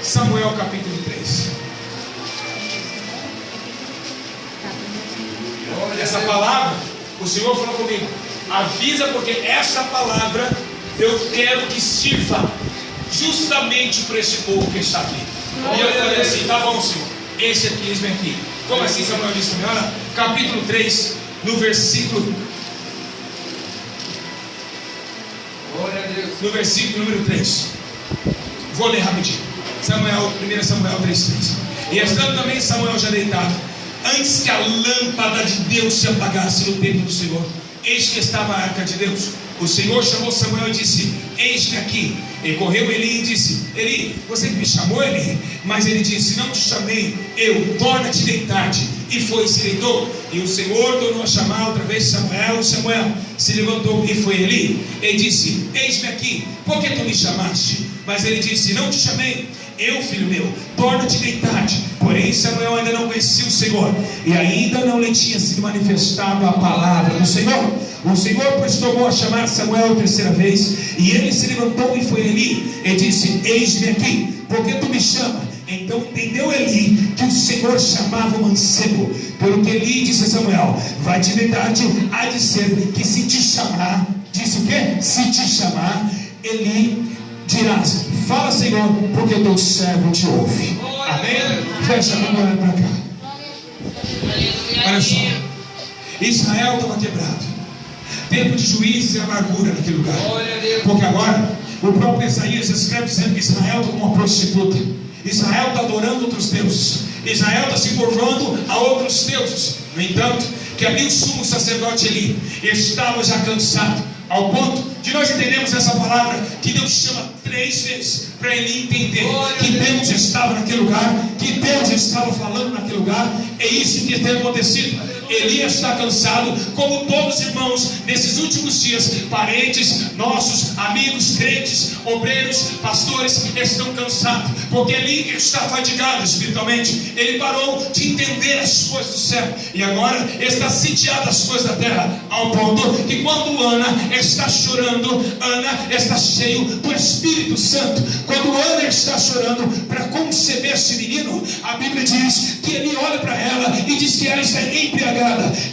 Samuel capítulo 3. Essa palavra, o Senhor falou comigo: avisa, porque essa palavra eu quero que sirva justamente para esse povo que está aqui. E eu falei assim: tá bom, Senhor, esse aqui, esse aqui. Como assim, Samuel disse? Olha, capítulo 3, no versículo número 3. Vou ler rapidinho. 1 Samuel 3:3. E estando também Samuel já deitado, antes que a lâmpada de Deus se apagasse no templo do Senhor, eis que estava a arca de Deus. O Senhor chamou Samuel e disse: eis-me aqui. E correu Eli e disse: Eli, você que me chamou, Eli? Mas ele disse: não te chamei eu, torna-te deitar-te. E foi e se deitou. E o Senhor tornou a chamar outra vez Samuel. Samuel se levantou e foi Eli. E disse: eis-me aqui, por que tu me chamaste? Mas ele disse: não te chamei eu, filho meu, torna-te deitar-te. Porém Samuel ainda não conhecia o Senhor, e ainda não lhe tinha sido manifestado a palavra do Senhor. O Senhor, pois, tornou a chamar Samuel a terceira vez, e ele se levantou e foi Eli, e disse: eis-me aqui, por que tu me chamas? Então entendeu Eli que o Senhor chamava o mancebo. Pelo que Eli disse a Samuel: vai-te deitar-te, há de ser que se te chamar, disse o quê? Se te chamar, Eli dirás: fala, Senhor, porque teu servo te ouve. Amém? Fecha a mão, olha para cá. Olha só, Israel estava quebrado. Tempo de juízes e amargura naquele lugar. Porque agora o próprio Isaías escreve dizendo que Israel está como uma prostituta. Israel está adorando outros deuses. Israel está se curvando a outros deuses. No entanto, que ali o sumo sacerdote Eli estava já cansado, ao ponto de nós entendermos essa palavra que Deus chama 3 vezes para Eli entender que Deus estava naquele lugar, que Deus estava falando naquele lugar. É isso que tem acontecido. Eli está cansado, como todos os irmãos nesses últimos dias, parentes nossos, amigos, crentes, obreiros, pastores, estão cansados, porque Eli está fadigado espiritualmente. Ele parou de entender as coisas do céu e agora está sitiado as coisas da terra, ao ponto que quando Ana está chorando, Ana está cheio do Espírito Santo. Quando Ana está chorando para conceber esse menino, a Bíblia diz que Eli olha para ela e diz que ela está embriagada.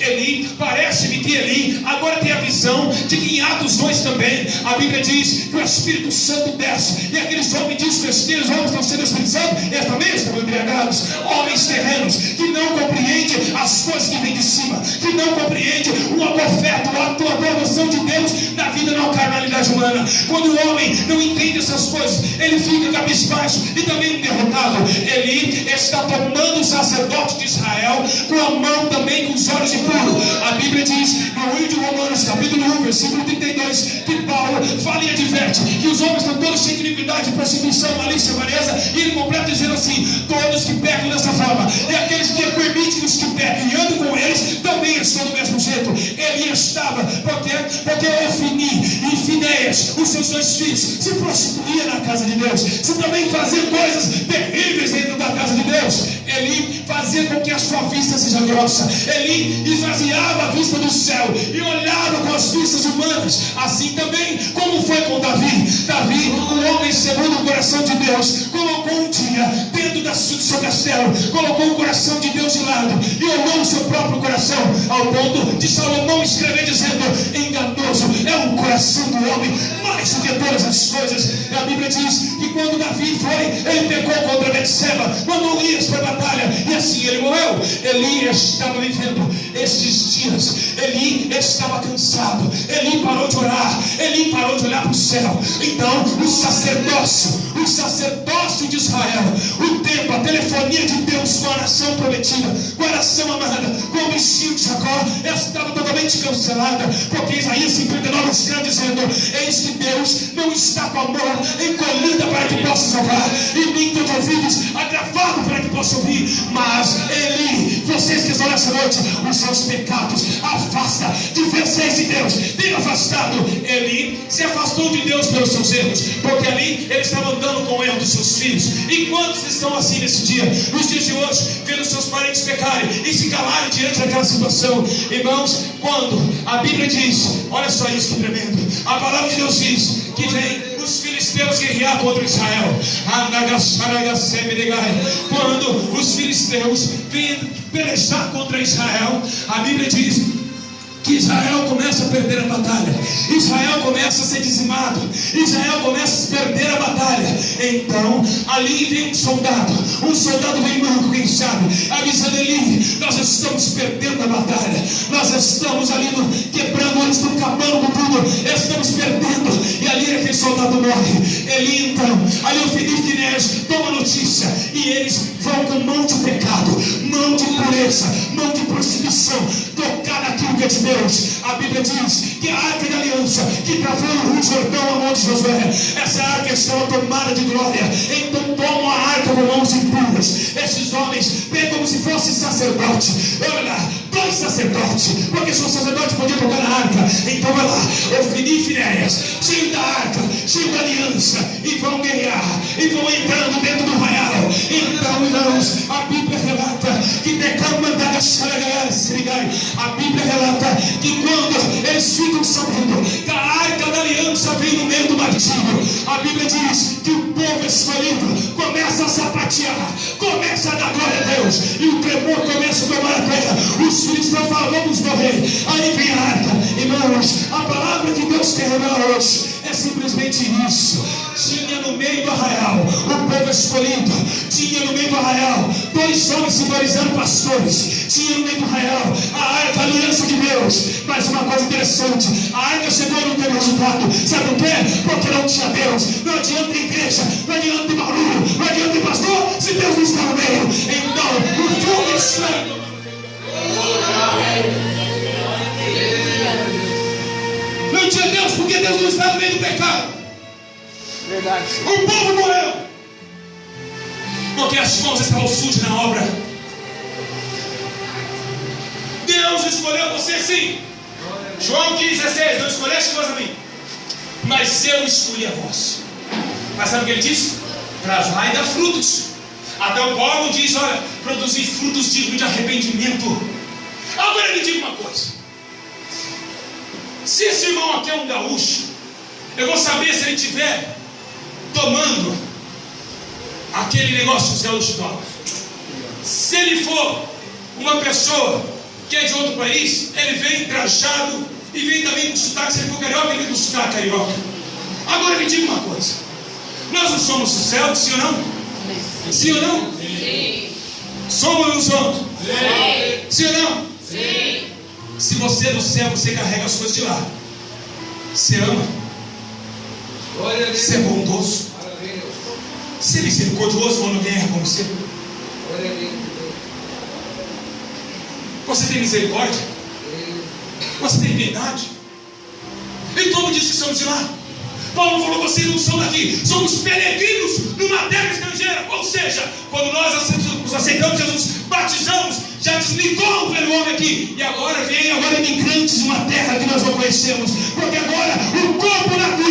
Eli, parece-me que Eli agora tem a visão de que em Atos 2 também a Bíblia diz que o Espírito Santo desce, e aqueles homens dizem que aqueles homens estão sendo Espírito Santo, eles também estão embriagados. Homens terrenos que não compreendem as coisas que vêm de cima, que não compreendem uma oferta, uma adoração de Deus na vida, na carnalidade humana. Quando o homem não entende essas coisas, ele fica cabisbaixo e também derrotado. Eli está tomando o sacerdote de Israel com a mão também, com os olhos de puro. A Bíblia diz no livro de Romanos, capítulo 1, versículo 32, que Paulo fala e adverte que os homens estão todos cheios de iniquidade, prostituição, malícia, avareza, e ele completa dizendo assim: todos que pecam dessa forma, e aqueles que permitem os que pecam e andam com eles, também estão do mesmo jeito. Ele estava, porque Ofni e Finéias, os seus 2 filhos, se prostituíam na casa de Deus, se também faziam coisas terríveis dentro da casa de Deus. Ele fazia com que a sua vista seja grossa. Ele esvaziava a vista do céu e olhava com as vistas humanas. Assim também como foi com Davi. Davi, um homem segundo o coração de Deus, colocou um dia dentro do seu castelo, colocou o coração de Deus de lado e olhou o seu próprio coração, ao ponto de Salomão escrever dizendo: enganoso é o coração do homem mais do que todas as coisas. E a Bíblia diz que quando Davi foi, ele pecou contra Betseba, quando Urias foi para a batalha, e assim ele morreu. Eli estava vivendo estes dias, Eli estava cansado, Eli parou de orar, Eli parou de olhar para o céu. Então o sacerdócio de Israel, o tempo, a telefonia de Deus com a nação prometida, com a nação amada, com o bichinho de Jacó, estava totalmente cancelada, porque Isaías 59 escreve dizendo: eis que Deus não está com a mão encolhida para que possa salvar, e nem com os ouvidos agravados para que possa ouvir. Mas Eli, vocês que estão nessa noite, os seus pecados afasta de vocês de Deus, tem afastado. Eli se afastou de Deus pelos seus erros, porque ali ele estava andando com o erro dos seus filhos. E quantos estão assim nesse dia, nos dias de hoje, vendo seus parentes pecarem e se calarem diante daquela situação? Irmãos, quando a Bíblia diz, olha só isso que tremendo, a palavra de Deus diz que vem os filisteus filisteus guerrear contra Israel. Quando os filisteus vêm pelejar contra Israel, a Bíblia diz que Israel começa a perder a batalha, Israel começa a ser dizimado, Israel começa a perder a batalha. Então ali vem um soldado vem manco, quem sabe, avisando Eli: nós estamos perdendo a batalha, nós estamos ali quebrando, eles estão acabando com tudo, estamos perdendo. E ali aquele soldado morre. Eli então, ali o Ofni e Finéias toma notícia, e eles vão com mão de pecado, mão de impureza, mão de prostituição, tocar naquilo que é de Deus. A Bíblia diz que a arca da aliança que travou o Rio Jordão a mão de Josué, essa arca estava tomada de glória. Então tomam a arca com mãos impuras. Esses homens vêm como se fosse sacerdote. Olha, 2 sacerdotes, porque se o sacerdote podia tocar na arca, então vai lá, Ofni e Finéias, cheio da arca, cheio da aliança, e vão guerrear, e vão entrando dentro do arraial. Então, irmãos, a Bíblia relata que a Bíblia relata que quando eles ficam sabendo que a arca da aliança vem no meio do martírio, a Bíblia diz que o povo escolhido começa a sapatear, começa a dar glória a Deus, e o tremor começa a tomar a terra. Os filisteus falam: vamos morrer. Aí vem a arca. Irmãos, a palavra que Deus quer revelar hoje é simplesmente isso. Tinha no meio do arraial o povo escolhido, tinha no meio do arraial 2 homens simbolizando pastores, tinha no meio do arraial a arca, a aliança de Deus. Mas uma coisa interessante, a arca chegou e não teve resultado. Sabe por quê? Porque não tinha Deus. Não adianta igreja, não adianta barulho, não adianta pastor, se Deus não está no meio. Então o fogo está. Não tinha Deus porque Deus não está no meio do pecado. Verdade. O povo morreu porque as mãos estavam sujas na obra. Deus escolheu você, sim. João 15,16: não escolheste vós a mim, mas eu escolhi a vós. Mas sabe o que ele diz? Trazai e dá frutos. Até o Paulo diz: olha, produzir frutos dignos de arrependimento. Agora me diga uma coisa: se esse irmão aqui é um gaúcho, eu vou saber se ele estiver tomando aquele negócio que os gaúchos tomam. Se ele for uma pessoa que é de outro país, ele vem trajado e vem também com sotaque. Se ele for carioca, ele vem com sotaque carioca. Agora me diga uma coisa: nós não somos do céu, sim ou não? Sim ou não? Sim. Somos ou não somos? Sim. Sim ou não? Sim. Se você é do céu, você carrega as coisas de lá. Você ama. Você é bondoso. Você é misericordioso quando alguém erra com você. Você tem misericórdia. Você tem piedade. E como disse que somos de lá? Paulo falou: vocês não são daqui, somos peregrinos numa terra estrangeira. Ou seja, quando nós aceitamos Jesus, batizamos, já desligou o velho homem aqui, e agora vem imigrantes de uma terra que nós não conhecemos, porque agora o corpo natural